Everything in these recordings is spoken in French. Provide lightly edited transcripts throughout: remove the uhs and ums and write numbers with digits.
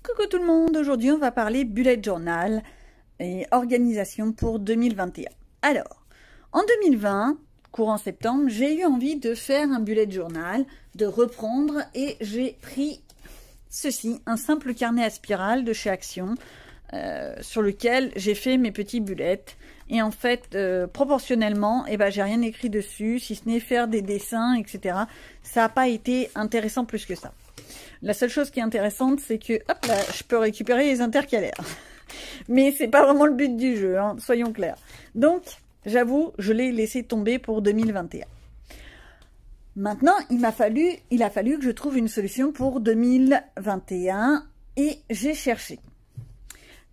Coucou tout le monde, aujourd'hui on va parler bullet journal et organisation pour 2021. Alors, en 2020, courant septembre, j'ai eu envie de faire un bullet journal, de reprendre et j'ai pris ceci, un simple carnet à spirale de chez Action sur lequel j'ai fait mes petits bullets. Et en fait, proportionnellement, j'ai rien écrit dessus, si ce n'est faire des dessins, etc. Ça n'a pas été intéressant plus que ça. La seule chose qui est intéressante, c'est que, hop là, je peux récupérer les intercalaires. Mais c'est pas vraiment le but du jeu, hein, soyons clairs. Donc, j'avoue, je l'ai laissé tomber pour 2021. Maintenant, il a fallu que je trouve une solution pour 2021 et j'ai cherché.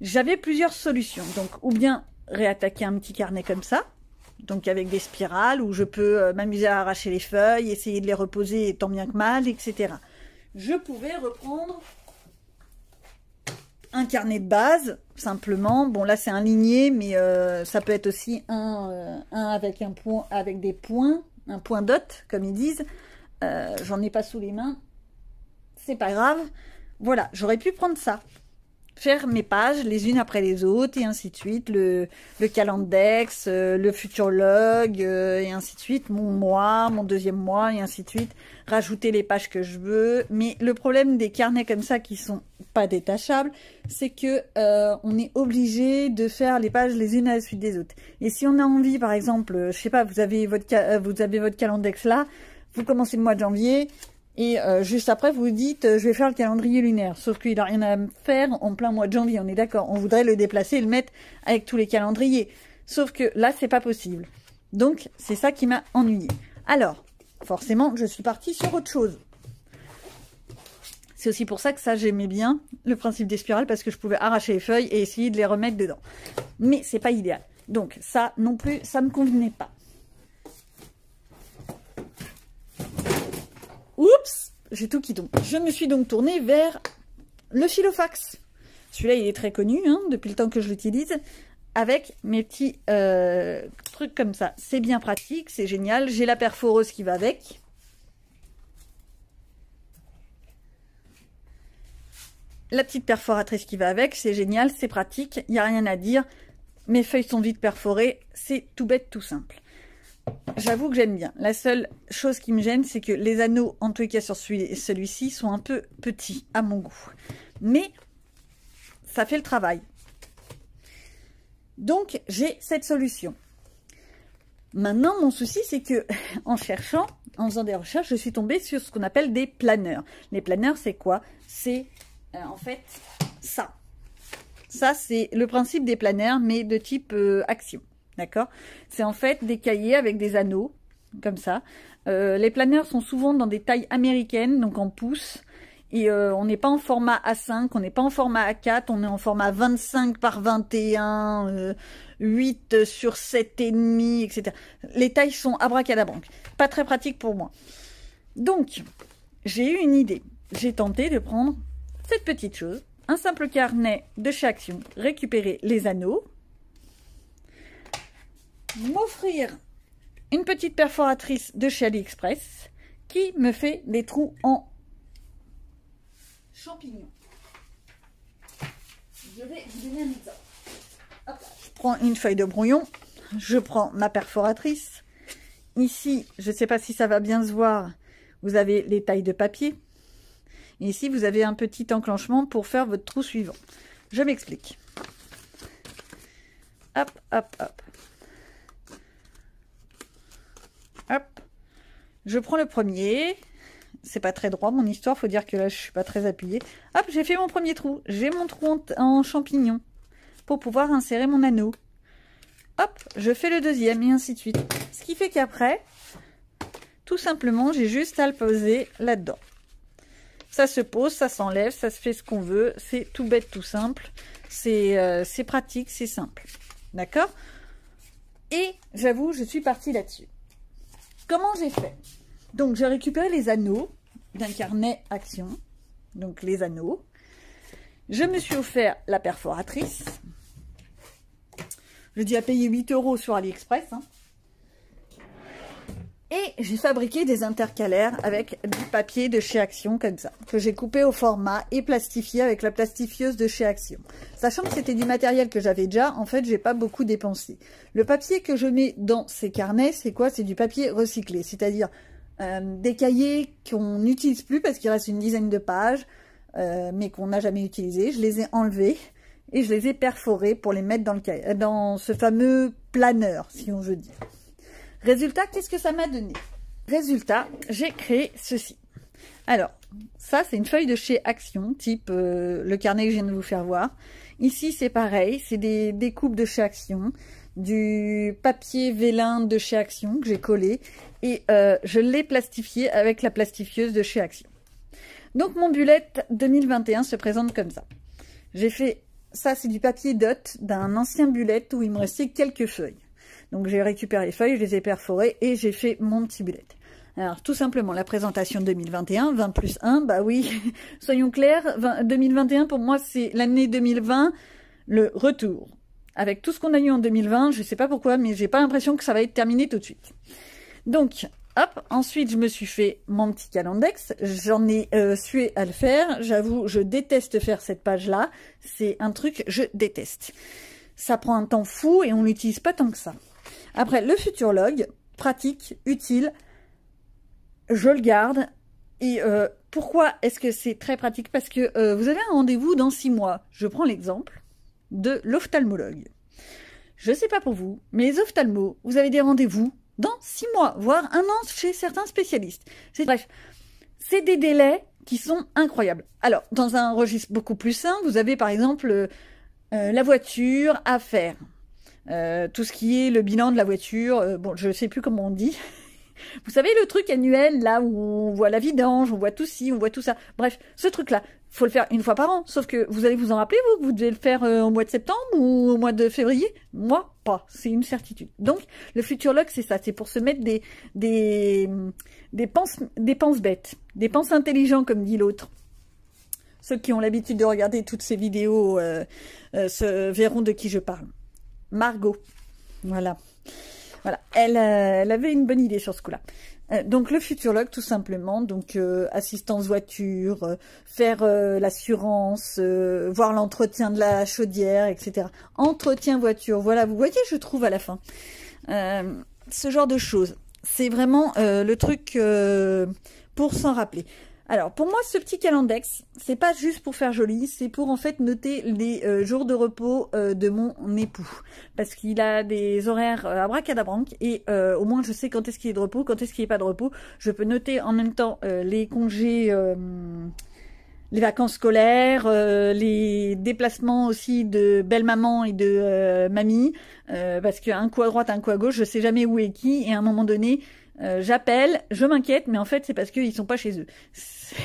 J'avais plusieurs solutions, donc ou bien réattaquer un petit carnet comme ça, donc avec des spirales où je peux m'amuser à arracher les feuilles, essayer de les reposer tant bien que mal, etc. Je pouvais reprendre un carnet de base, simplement. Bon, là, c'est un ligné, mais ça peut être aussi un avec un point, avec des points, un point dot, comme ils disent. J'en ai pas sous les mains. C'est pas grave. Voilà, j'aurais pu prendre ça. Faire mes pages les unes après les autres, et ainsi de suite. Le calendex, le futur log, et ainsi de suite. Mon mois, mon deuxième mois, et ainsi de suite. Rajouter les pages que je veux. Mais le problème des carnets comme ça qui sont pas détachables, c'est que on est obligé de faire les pages les unes à la suite des autres. Et si on a envie, par exemple, je sais pas, vous avez votre calendex là, vous commencez le mois de janvier. Et juste après, vous dites, je vais faire le calendrier lunaire. Sauf qu'il n'a rien à faire en plein mois de janvier, on est d'accord. On voudrait le déplacer et le mettre avec tous les calendriers. Sauf que là, c'est pas possible. Donc, c'est ça qui m'a ennuyée. Alors, forcément, je suis partie sur autre chose. C'est aussi pour ça que ça, j'aimais bien le principe des spirales, parce que je pouvais arracher les feuilles et essayer de les remettre dedans. Mais c'est pas idéal. Donc, ça non plus, ça me convenait pas. Oups, j'ai tout qui tombe. Je me suis donc tournée vers le Filofax. Celui-là, il est très connu, hein, depuis le temps que je l'utilise, avec mes petits trucs comme ça. C'est bien pratique, c'est génial. J'ai la perforeuse qui va avec. La petite perforatrice qui va avec, c'est génial, c'est pratique, il n'y a rien à dire. Mes feuilles sont vite perforées, c'est tout bête, tout simple. J'avoue que j'aime bien. La seule chose qui me gêne, c'est que les anneaux, en tout cas sur celui-ci, sont un peu petits à mon goût. Mais ça fait le travail. Donc, j'ai cette solution. Maintenant, mon souci, c'est que en cherchant, en faisant des recherches, je suis tombée sur ce qu'on appelle des planeurs. Les planeurs, c'est quoi? C'est en fait ça. Ça, c'est le principe des planeurs, mais de type Action. D'accord? C'est en fait des cahiers avec des anneaux, comme ça. Les planeurs sont souvent dans des tailles américaines, donc en pouces. Et on n'est pas en format A5, on n'est pas en format A4, on est en format 25 par 21, 8 sur 7,5, etc. Les tailles sont abracadabranques. Pas très pratique pour moi. Donc, j'ai eu une idée. J'ai tenté de prendre cette petite chose, un simple carnet de chez Action, récupérer les anneaux, m'offrir une petite perforatrice de chez AliExpress qui me fait des trous en champignons. Je vais vous donner un exemple. Hop là. Je prends une feuille de brouillon, je prends ma perforatrice. Ici, je ne sais pas si ça va bien se voir, vous avez les tailles de papier. Et ici, vous avez un petit enclenchement pour faire votre trou suivant. Je m'explique. Hop, hop, hop. Hop, je prends le premier. C'est pas très droit mon histoire, faut dire que là je suis pas très appuyée. Hop, j'ai fait mon premier trou. J'ai mon trou en champignon pour pouvoir insérer mon anneau. Hop, je fais le deuxième et ainsi de suite. Ce qui fait qu'après, tout simplement, j'ai juste à le poser là-dedans. Ça se pose, ça s'enlève, ça se fait ce qu'on veut. C'est tout bête, tout simple. C'est pratique, c'est simple. D'accord? Et j'avoue, je suis partie là-dessus. Comment j'ai fait? Donc, j'ai récupéré les anneaux d'un carnet Action. Donc, les anneaux. Je me suis offert la perforatrice. Je dis à payer 8 € sur AliExpress. Hein. Et j'ai fabriqué des intercalaires avec du papier de chez Action, comme ça, que j'ai coupé au format et plastifié avec la plastifieuse de chez Action. Sachant que c'était du matériel que j'avais déjà, en fait, j'ai pas beaucoup dépensé. Le papier que je mets dans ces carnets, c'est quoi? C'est du papier recyclé, c'est-à-dire des cahiers qu'on n'utilise plus parce qu'il reste une dizaine de pages, mais qu'on n'a jamais utilisé. Je les ai enlevés et je les ai perforés pour les mettre dans ce fameux planeur, si on veut dire. Résultat, qu'est-ce que ça m'a donné? Résultat, j'ai créé ceci. Alors, ça, c'est une feuille de chez Action, type le carnet que je viens de vous faire voir. Ici, c'est pareil, c'est des découpes de chez Action, du papier vélin de chez Action que j'ai collé, et je l'ai plastifié avec la plastifieuse de chez Action. Donc, mon bullet 2021 se présente comme ça. J'ai fait, ça, c'est du papier dot d'un ancien bullet où il me restait quelques feuilles. Donc j'ai récupéré les feuilles, je les ai perforées et j'ai fait mon petit bullet. Alors tout simplement la présentation 2021, 20 plus 1, bah oui, soyons clairs, 2021 pour moi c'est l'année 2020, le retour. Avec tout ce qu'on a eu en 2020, je sais pas pourquoi, mais j'ai pas l'impression que ça va être terminé tout de suite. Donc, hop, ensuite je me suis fait mon petit calendex, j'en ai sué à le faire, j'avoue, je déteste faire cette page-là, c'est un truc, je déteste. Ça prend un temps fou et on l'utilise pas tant que ça. Après, le Futurlog, pratique, utile, je le garde. Et pourquoi est-ce que c'est très pratique? Parce que vous avez un rendez-vous dans 6 mois. Je prends l'exemple de l'ophtalmologue. Je ne sais pas pour vous, mais les ophtalmos, vous avez des rendez-vous dans 6 mois, voire 1 an chez certains spécialistes. Bref, c'est des délais qui sont incroyables. Alors, dans un registre beaucoup plus simple, vous avez par exemple la voiture à faire. Tout ce qui est le bilan de la voiture, bon, je sais plus comment on dit. Vous savez, le truc annuel, là, où on voit la vidange, on voit tout ci, on voit tout ça. Bref, ce truc-là, faut le faire une fois par an. Sauf que vous allez vous en rappeler, vous devez le faire au mois de septembre ou au mois de février. Moi, pas. C'est une certitude. Donc, le Futurlog, c'est ça. C'est pour se mettre des penses bêtes. Des penses intelligents, comme dit l'autre. Ceux qui ont l'habitude de regarder toutes ces vidéos verront de qui je parle. Margot, voilà. Elle avait une bonne idée sur ce coup-là. Donc le Futurlog, tout simplement, donc assistance voiture, faire l'assurance, voir l'entretien de la chaudière, etc. Entretien voiture, voilà, vous voyez, je trouve à la fin. Ce genre de choses, c'est vraiment le truc pour s'en rappeler. Alors, pour moi, ce petit calendex, c'est pas juste pour faire joli, c'est pour en fait noter les jours de repos de mon époux. Parce qu'il a des horaires abracadabranques et au moins je sais quand est-ce qu'il est de repos, quand est-ce qu'il n'est pas de repos. Je peux noter en même temps les congés, les vacances scolaires, les déplacements aussi de belle-maman et de mamie. Parce qu'un coup à droite, un coup à gauche, je sais jamais où est qui et à un moment donné... j'appelle, je m'inquiète, mais en fait c'est parce qu'ils sont pas chez eux. C'est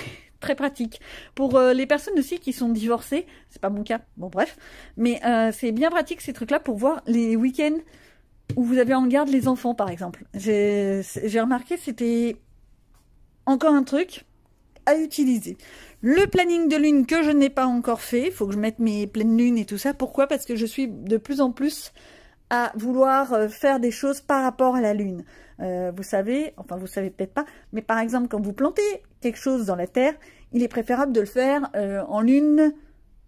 très pratique. Pour les personnes aussi qui sont divorcées, c'est pas mon cas, bon bref, mais c'est bien pratique ces trucs-là pour voir les week-ends où vous avez en garde les enfants par exemple. J'ai remarqué c'était encore un truc à utiliser. Le planning de lune que je n'ai pas encore fait, il faut que je mette mes pleines lunes et tout ça. Pourquoi? Parce que je suis de plus en plus à vouloir faire des choses par rapport à la lune. Vous savez, enfin vous savez peut-être pas, mais par exemple quand vous plantez quelque chose dans la terre, il est préférable de le faire en lune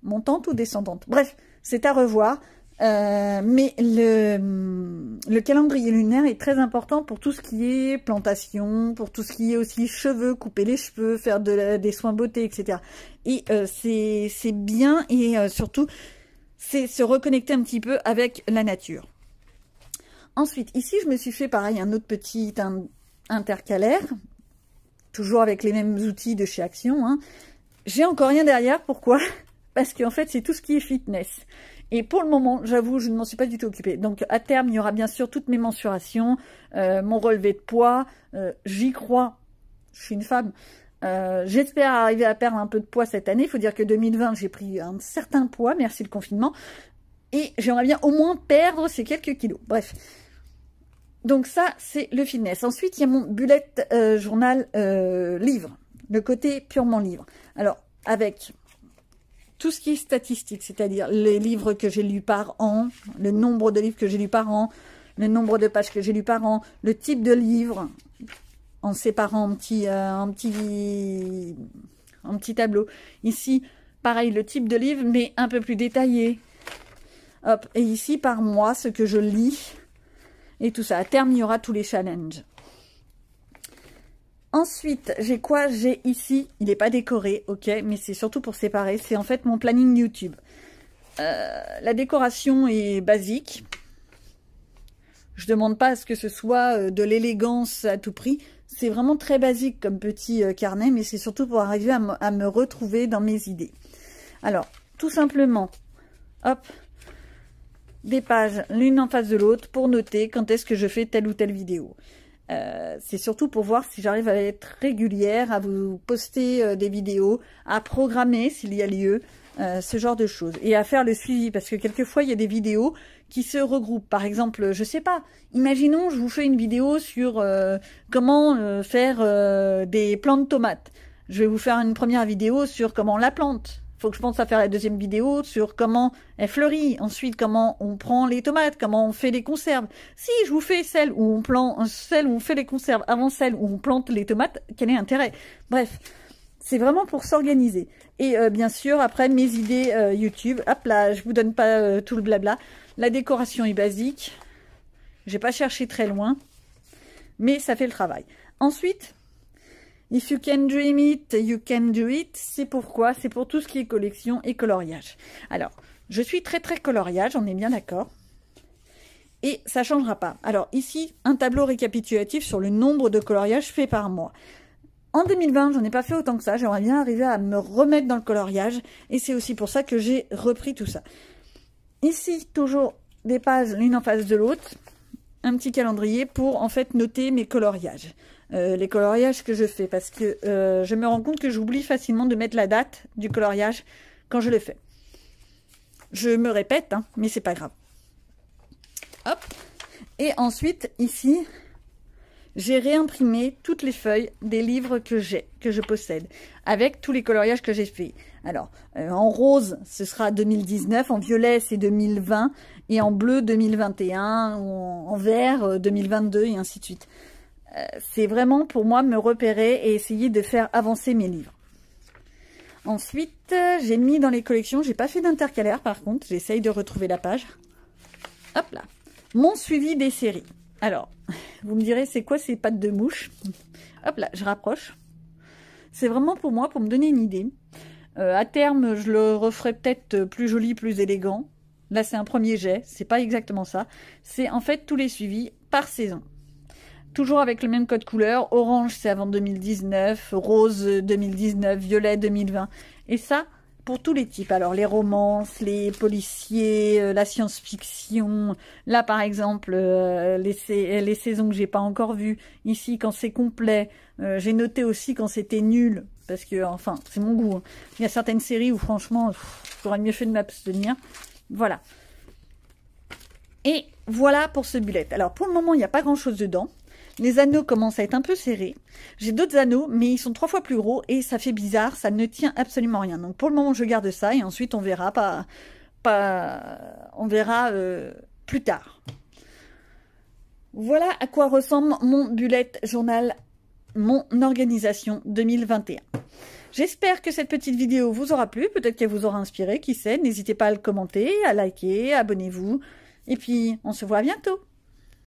montante ou descendante. Bref, c'est à revoir, mais le calendrier lunaire est très important pour tout ce qui est plantation, pour tout ce qui est aussi cheveux, couper les cheveux, faire des soins beauté, etc. Et c'est bien et surtout, c'est se reconnecter un petit peu avec la nature. Ensuite, ici, je me suis fait pareil, un autre petit intercalaire, toujours avec les mêmes outils de chez Action. Hein. J'ai encore rien derrière, pourquoi? Parce qu'en fait, c'est tout ce qui est fitness. Et pour le moment, j'avoue, je ne m'en suis pas du tout occupée. Donc, à terme, il y aura bien sûr toutes mes mensurations, mon relevé de poids. J'y crois, je suis une femme. J'espère arriver à perdre un peu de poids cette année. Il faut dire que 2020, j'ai pris un certain poids, merci le confinement. Et j'aimerais bien au moins perdre ces quelques kilos. Bref. Donc ça, c'est le fitness. Ensuite, il y a mon bullet journal livre. Le côté purement livre. Alors, avec tout ce qui est statistique, c'est-à-dire les livres que j'ai lus par an, le nombre de livres que j'ai lus par an, le nombre de pages que j'ai lus par an, le type de livre en séparant en petit tableau. Ici, pareil, le type de livre, mais un peu plus détaillé. Hop, et ici, par mois, ce que je lis, et tout ça. À terme, il y aura tous les challenges. Ensuite, j'ai quoi? J'ai ici, il n'est pas décoré, ok, mais c'est surtout pour séparer. C'est en fait mon planning YouTube. La décoration est basique. Je demande pas à ce que ce soit de l'élégance à tout prix. C'est vraiment très basique comme petit carnet, mais c'est surtout pour arriver à me retrouver dans mes idées. Alors, tout simplement, hop, des pages l'une en face de l'autre pour noter quand est-ce que je fais telle ou telle vidéo. C'est surtout pour voir si j'arrive à être régulière, à vous poster des vidéos, à programmer s'il y a lieu, ce genre de choses. Et à faire le suivi, parce que quelquefois il y a des vidéos qui se regroupent. Par exemple, je sais pas, imaginons je vous fais une vidéo sur comment faire des plants de tomates. Je vais vous faire une première vidéo sur comment on la plante. Faut que je pense à faire la deuxième vidéo sur comment elle fleurit, ensuite comment on prend les tomates, comment on fait les conserves. Si je vous fais celle où on fait les conserves avant celle où on plante les tomates, quel est l'intérêt? Bref, c'est vraiment pour s'organiser. Et bien sûr, après mes idées YouTube, hop là, je vous donne pas tout le blabla. La décoration est basique, j'ai pas cherché très loin, mais ça fait le travail. Ensuite, if you can dream it, you can do it. C'est pourquoi? C'est pour tout ce qui est collection et coloriage. Alors, je suis très coloriage, on est bien d'accord. Et ça ne changera pas. Alors ici, un tableau récapitulatif sur le nombre de coloriages faits par mois. En 2020, j'en ai pas fait autant que ça. J'aimerais bien arriver à me remettre dans le coloriage. Et c'est aussi pour ça que j'ai repris tout ça. Ici, toujours des pages l'une en face de l'autre. Un petit calendrier pour en fait noter mes coloriages. Les coloriages que je fais, parce que je me rends compte que j'oublie facilement de mettre la date du coloriage quand je le fais. Je me répète, hein, mais c'est pas grave. Hop. Et ensuite, ici, j'ai réimprimé toutes les feuilles des livres que je possède, avec tous les coloriages que j'ai faits. Alors, en rose, ce sera 2019, en violet, c'est 2020, et en bleu, 2021, ou en vert, 2022, et ainsi de suite. C'est vraiment pour moi me repérer et essayer de faire avancer mes livres. Ensuite, j'ai mis dans les collections, j'ai pas fait d'intercalaire par contre, j'essaye de retrouver la page. Hop là, mon suivi des séries. Alors, vous me direz, c'est quoi ces pattes de mouche? Hop là, je rapproche. C'est vraiment pour moi, pour me donner une idée. À terme, je le referai peut-être plus joli, plus élégant. Là, c'est un premier jet, c'est pas exactement ça. C'est en fait tous les suivis par saison. Toujours avec le même code couleur. Orange, c'est avant 2019. Rose, 2019. Violet, 2020. Et ça, pour tous les types. Alors, les romances, les policiers, la science-fiction. Là, par exemple, les saisons que j'ai pas encore vues. Ici, quand c'est complet. J'ai noté aussi quand c'était nul. Parce que, enfin, c'est mon goût. Hein. Il y a certaines séries où, franchement, j'aurais mieux fait de m'abstenir. Voilà. Et voilà pour ce bullet. Alors, pour le moment, il n'y a pas grand-chose dedans. Les anneaux commencent à être un peu serrés. J'ai d'autres anneaux, mais ils sont 3 fois plus gros et ça fait bizarre, ça ne tient absolument rien. Donc pour le moment, je garde ça et ensuite on verra plus tard. Voilà à quoi ressemble mon bullet journal, mon organisation 2021. J'espère que cette petite vidéo vous aura plu, peut-être qu'elle vous aura inspiré, qui sait. N'hésitez pas à le commenter, à liker, abonnez-vous. Et puis, on se voit bientôt.